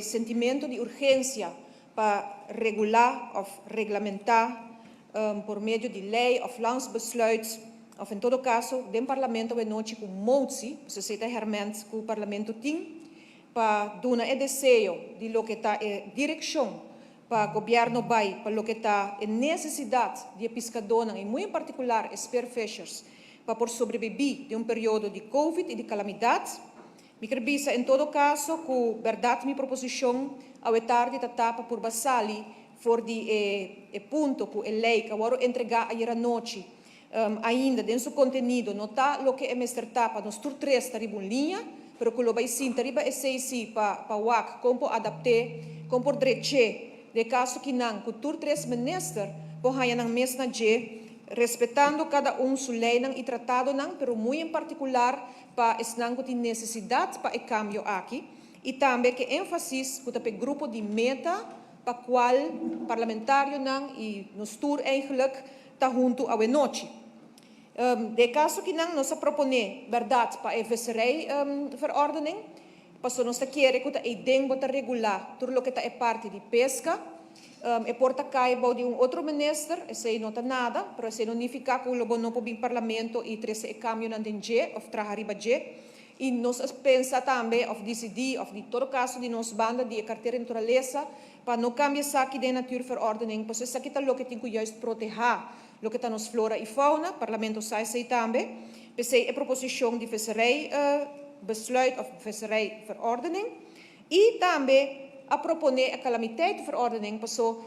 sentimento de urgência para regular of reglamentar por meio de lei of landsbesluit of em todo caso, do parlamento we noite com motie, se seta herment que o parlamento tem para dar o desejo de lo que está direção para o governo vai para lo que está necessidade de pescador e muito em particular spearfishers para por sobreviver de período de Covid e de calamidade. Me creio em todo caso que verdade minha proposição ao tarde tapa por basali for de ponto que a lei que agora entregar a noite ainda dentro do conteúdo não está o que é mestre tapa nós tur três taribo linha pero que lo vai sim tariba é sei para wak como adaptar como por direito de caso que não que tur três minister por aí nang mes na respeitando cada sua lei e tratado não, pero muito em particular para esnang que tem necessidade para o cambio aqui e também que ênfase que o grupo de meta para qual parlamentário não e nos tour eigenlijk está junto a noite. De caso que não nós propone verdade para a visserij verordening, passo nós quer que a ideia bota regular tudo o que é parte de pesca. E porta caiba de outro minister, esse não está nada, pero esse não significa que o lobo não pode vir parlamento e trazer o cambio na DG, ou trazer G. E nós pensa também, of decidir, of de todo caso de nos banda de carteira de natureza, para não cambiar aqui de natuurverordening, para isso aqui está o que tem que juist proteger, o que está nos flora e fauna, parlamento sai também, para a proposição de visserij, besluit of visserijverordening, e também a proponer a calamiteitenverordening, passou,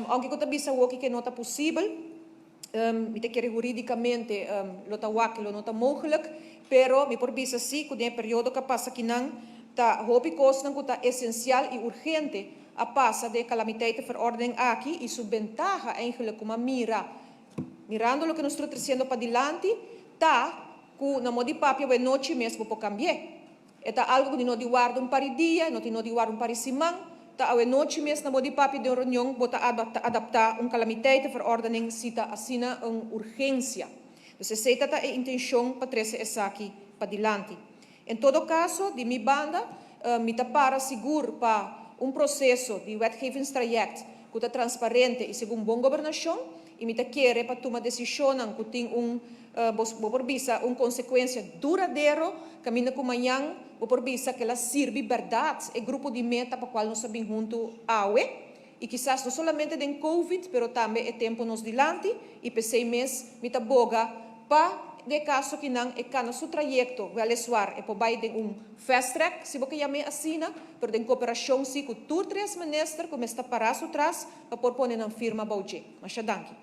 aunque eu também sei que não está possível, me te quer juridicamente, lo está wakilo, não está mogelijk, pero me por bisa sim, que no período que passa aqui não, tá hopi coisa não está essencial e urgente a passa de calamiteitenverordening aqui e sua ventaja eigenlijk como mirando o que nós estamos trazendo para diante, tá que na modi papia we noite mesmo por cambiar. É algo que não de guarda par dia, não de guarda par semana, tá a noite mesmo na modi papi de reunião bota adaptar calamiteitenverordening cita assina urgência. Então se está a intenção para trazer essa aqui para diante. Em todo caso, de minha banda, me tá para seguro para processo de wetgevingstraject que está transparente e segundo boa governação e me tá querer para tomar decisão que tem por visa consequência duradoura caminha com amanhã por visa que ela sirve verdade é grupo de meta para qual nós sabemos junto a e quizás não somente de Covid, pero também é tempo nos dilante e por 6 meses me tá boga para de caso que não é cana seu trajecto vai lesuar é por baixo de fast track se você chama assina pero de cooperação se com todos 3 ministros como está para atrás para por pôr na firma bauge mas danke